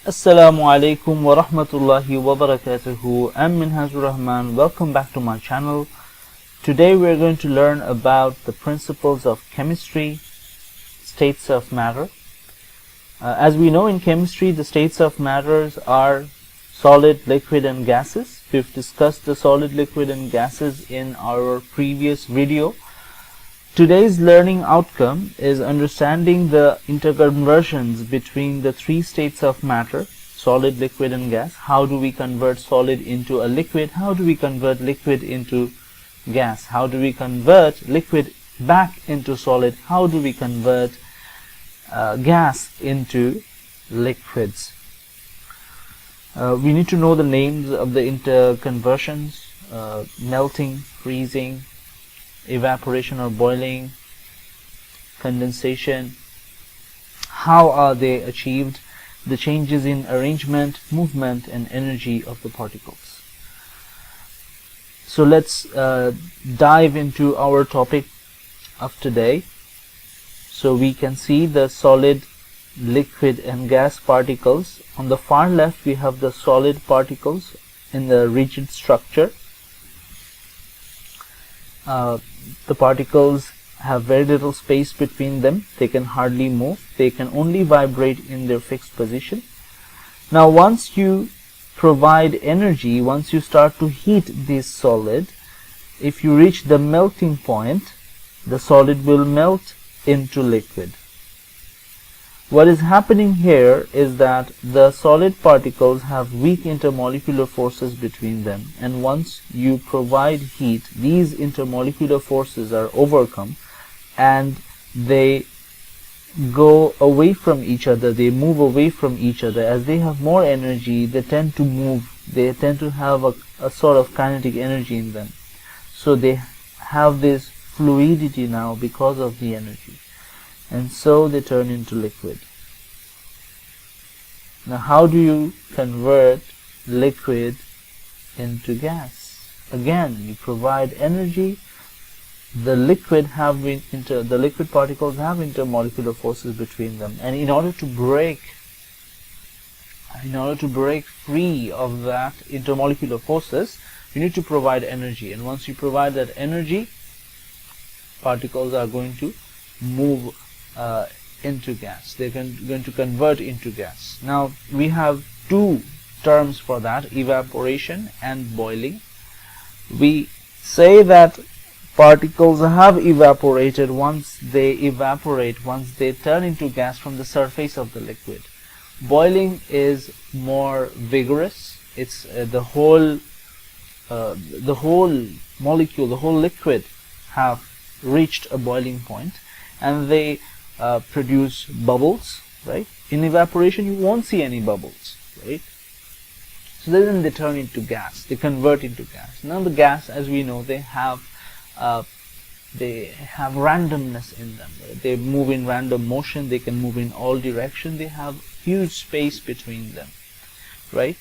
Assalamu alaikum wa rahmatullahi wa barakatuhu. I'm Minhajur Rahman. Welcome back to my channel. Today we're going to learn about the principles of chemistry, states of matter. As we know in chemistry, the states of matters are solid, liquid and gases. We've discussed the solid, liquid and gases in our previous video. Today's learning outcome is understanding the interconversions between the three states of matter, solid, liquid and gas. How do we convert solid into a liquid? How do we convert liquid into gas? How do we convert liquid back into solid? How do we convert gas into liquids? We need to know the names of the interconversions, melting, freezing, evaporation or boiling, condensation. How are they achieved? The changes in arrangement, movement and energy of the particles. So let's dive into our topic of today. So we can see the solid, liquid and gas particles. On the far left we have the solid particles in the rigid structure. The particles have very little space between them. They can hardly move. They can only vibrate in their fixed position. Now once you provide energy, once you start to heat this solid, if you reach the melting point, the solid will melt into liquid. What is happening here is that the solid particles have weak intermolecular forces between them, and once you provide heat, these intermolecular forces are overcome and they go away from each other, they move away from each other. As they have more energy, they tend to move, they tend to have a sort of kinetic energy in them. So they have this fluidity now because of the energy, and so they turn into liquid. Now how do you convert liquid into gas? Again, you provide energy. The liquid particles have intermolecular forces between them, and in order to break free of that intermolecular forces, you need to provide energy, and once you provide that energy, particles are going to move into gas. They're going to convert into gas. Now we have two terms for that: evaporation and boiling. We say that particles have evaporated. Once they evaporate, once they turn into gas from the surface of the liquid. Boiling is more vigorous. It's the whole molecule, the whole liquid have reached a boiling point, and they produce bubbles, right? In evaporation you won't see any bubbles, right? So then they turn into gas, they convert into gas. Now the gas, as we know, they have randomness in them. They move in random motion, they can move in all directions, they have huge space between them, right?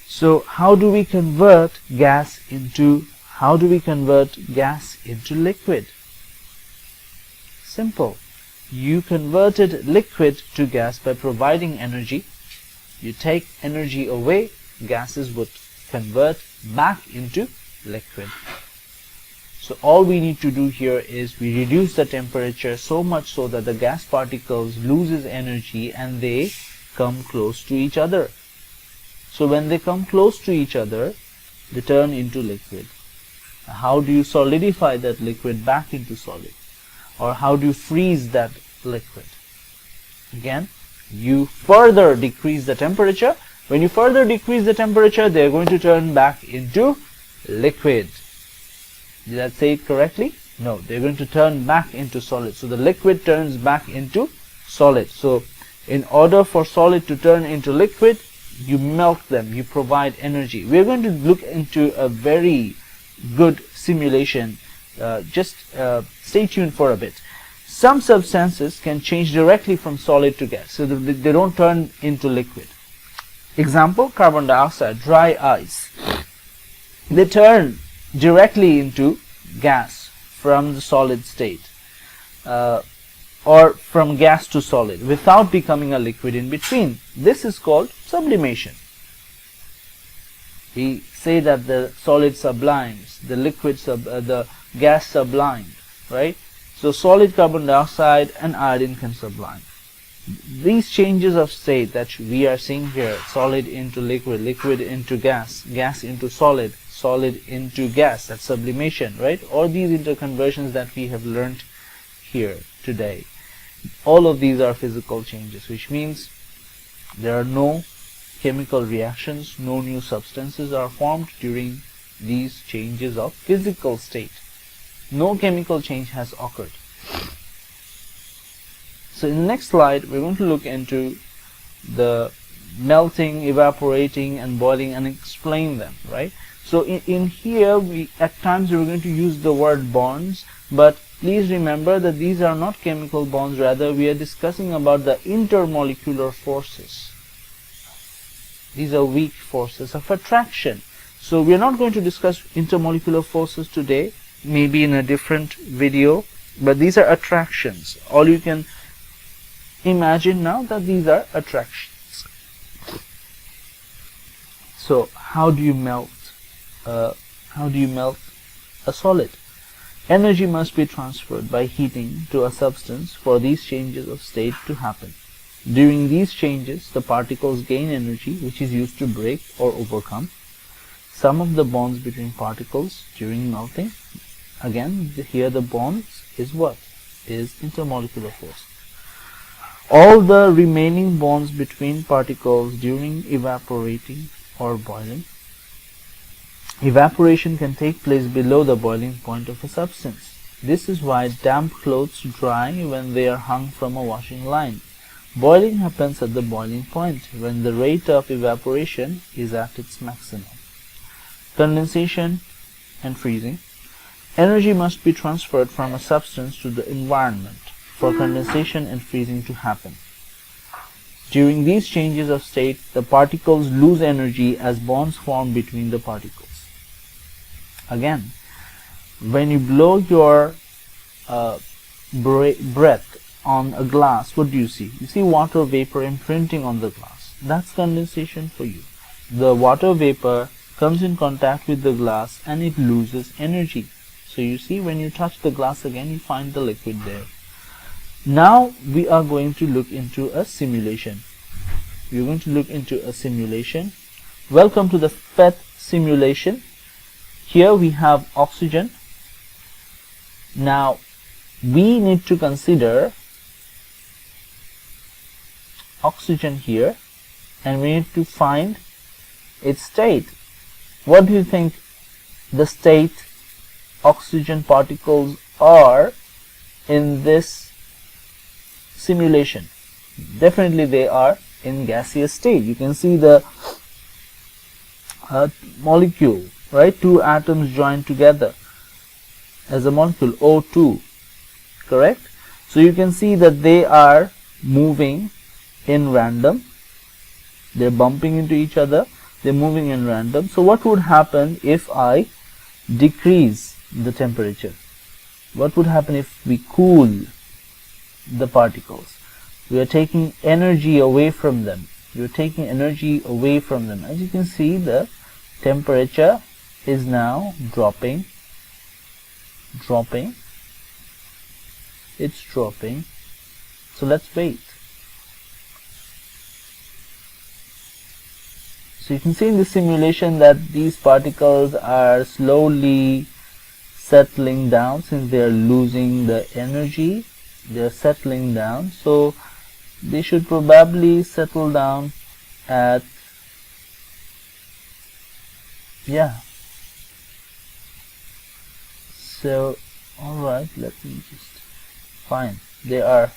So how do we convert gas into liquid? Simple. You converted liquid to gas by providing energy. You take energy away, gases would convert back into liquid. So all we need to do here is we reduce the temperature so much so that the gas particles loses energy and they come close to each other. So when they come close to each other, they turn into liquid. How do you solidify that liquid back into solid? Or how do you freeze that liquid? Again, you further decrease the temperature. When you further decrease the temperature, they are going to turn back into liquid. Did I say it correctly? No, they are going to turn back into solid. So the liquid turns back into solid. So in order for solid to turn into liquid, you melt them, you provide energy. We are going to look into a very good simulation. Just stay tuned for a bit. Some substances can change directly from solid to gas, so they don't turn into liquid. Example, carbon dioxide, dry ice. They turn directly into gas from the solid state. or from gas to solid without becoming a liquid in between. This is called sublimation. We say that the solid sublimes, the the gas sublimed, right? So solid carbon dioxide and iodine can sublime. These changes of state that we are seeing here, solid into liquid, liquid into gas, gas into solid, solid into gas, that's sublimation, right? Or these interconversions that we have learned here today. All of these are physical changes, which means there are no chemical reactions, no new substances are formed during these changes of physical state. No chemical change has occurred. So in the next slide, we're going to look into the melting, evaporating, and boiling and explain them, right? So in here, at times we're going to use the word bonds, but please remember that these are not chemical bonds, rather we are discussing about the intermolecular forces. These are weak forces of attraction. So we are not going to discuss intermolecular forces today, maybe in a different video, but these are attractions. All you can imagine now that these are attractions. So how do you melt? A solid? Energy must be transferred by heating to a substance for these changes of state to happen. During these changes, the particles gain energy, which is used to break or overcome some of the bonds between particles during melting. Again, here the bonds is what? Is intermolecular force. All the remaining bonds between particles during evaporating or boiling. Evaporation can take place below the boiling point of a substance. This is why damp clothes dry when they are hung from a washing line. Boiling happens at the boiling point when the rate of evaporation is at its maximum. Condensation and freezing. Energy must be transferred from a substance to the environment for condensation and freezing to happen. During these changes of state, the particles lose energy as bonds form between the particles. Again, when you blow your breath on a glass, what do you see? You see water vapor imprinting on the glass. That's condensation for you. The water vapor comes in contact with the glass and it loses energy. So you see, when you touch the glass again, you find the liquid there. Now we are going to look into a simulation. We are going to look into a simulation. Welcome to the PHET simulation. Here we have oxygen. Now we need to consider oxygen here, and we need to find its state. What do you think the state oxygen particles are in this simulation? Definitely they are in gaseous state. You can see the molecule, right? Two atoms joined together as a molecule, O2, correct? So you can see that they are moving in random. They're bumping into each other. They're moving in random. So what would happen if I decrease the temperature? What would happen if we cool the particles? We are taking energy away from them. We are taking energy away from them. As you can see, the temperature is now dropping. It's dropping. So let's wait. So you can see in the simulation that these particles are slowly settling down. Since they are losing the energy, they are settling down. So they should probably settle down at, yeah. So alright, let me just, fine, they are,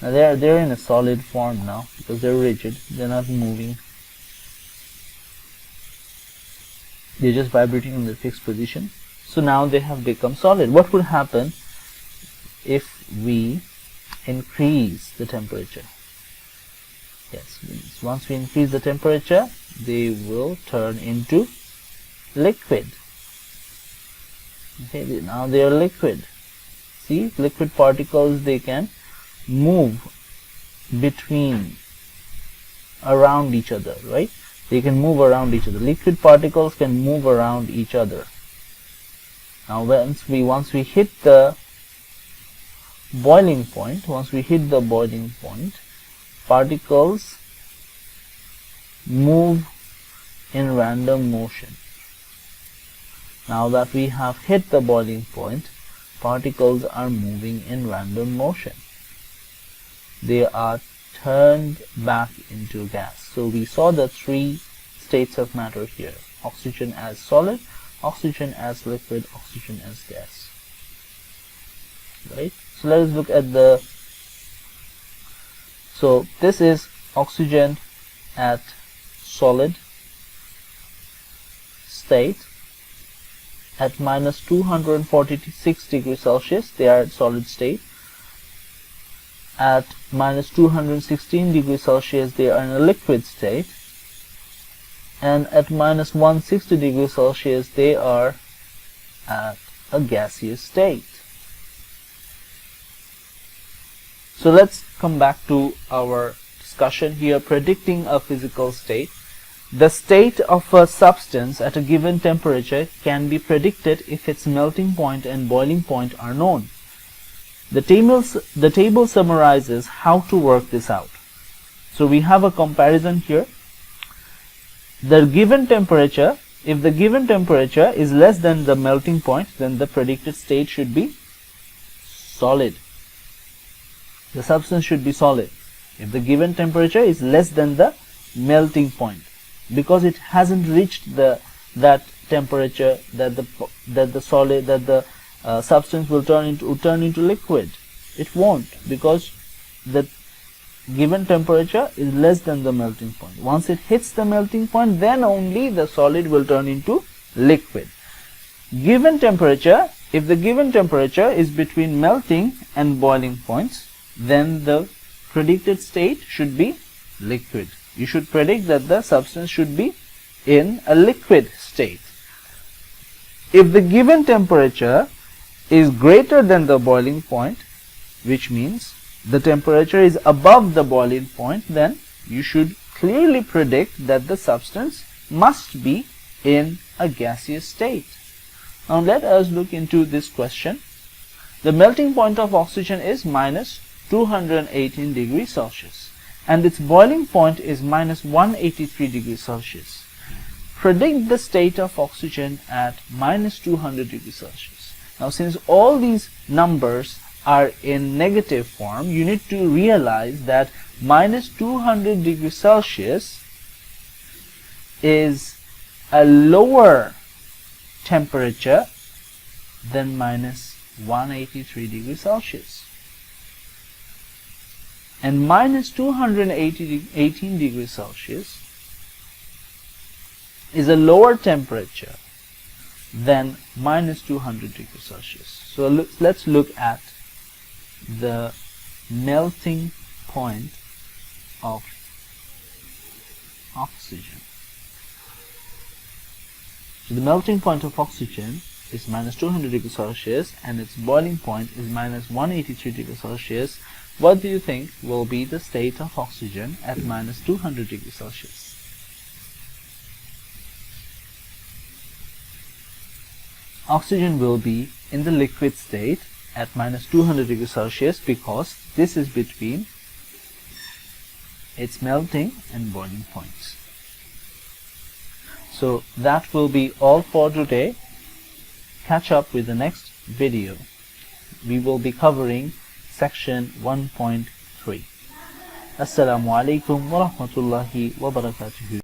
now they're in a solid form now because they're rigid, they're not moving, they're just vibrating in their fixed position. So now they have become solid. What would happen if we increase the temperature? Yes, once we increase the temperature, they will turn into liquid. Okay, now they are liquid. See, liquid particles, they can move around each other, right? They can move around each other. Liquid particles can move around each other. Now once we hit the boiling point, particles move in random motion. Now that we have hit the boiling point, particles are moving in random motion. They are turned back into gas. So we saw the three states of matter here: oxygen as solid, oxygen as liquid, oxygen as gas. Right? So let us look at so this is oxygen at solid state. At minus 246 degrees Celsius, they are at solid state. At minus 216 degrees Celsius, they are in a liquid state. And at minus 160 degrees Celsius, they are at a gaseous state. So let's come back to our discussion here, predicting a physical state. The state of a substance at a given temperature can be predicted if its melting point and boiling point are known. The table summarizes how to work this out. So we have a comparison here. The given temperature, if the given temperature is less than the melting point, then the predicted state should be solid. The substance should be solid. If the given temperature is less than the melting point, because it hasn't reached that temperature that the substance will turn into liquid. It won't, because the given temperature is less than the melting point. Once it hits the melting point, then only the solid will turn into liquid. Given temperature, if the given temperature is between melting and boiling points, then the predicted state should be liquid. You should predict that the substance should be in a liquid state. If the given temperature is greater than the boiling point, which means the temperature is above the boiling point, then you should clearly predict that the substance must be in a gaseous state. Now let us look into this question. The melting point of oxygen is minus 218 degrees Celsius. And its boiling point is minus 183 degrees Celsius. Predict the state of oxygen at minus 200 degrees Celsius. Now, since all these numbers are in negative form, you need to realize that minus 200 degrees Celsius is a lower temperature than minus 183 degrees Celsius. And minus 218 degrees Celsius is a lower temperature than minus 200 degrees Celsius. So let's look at the melting point of oxygen. So the melting point of oxygen is minus 200 degrees Celsius and its boiling point is minus 183 degrees Celsius. What do you think will be the state of oxygen at minus 200 degrees Celsius? Oxygen will be in the liquid state at minus 200 degrees Celsius because this is between its melting and boiling points. So that will be all for today. Catch up with the next video. We will be covering section 1.3. Assalamu alaikum wa rahmatullahi wa barakatuhu.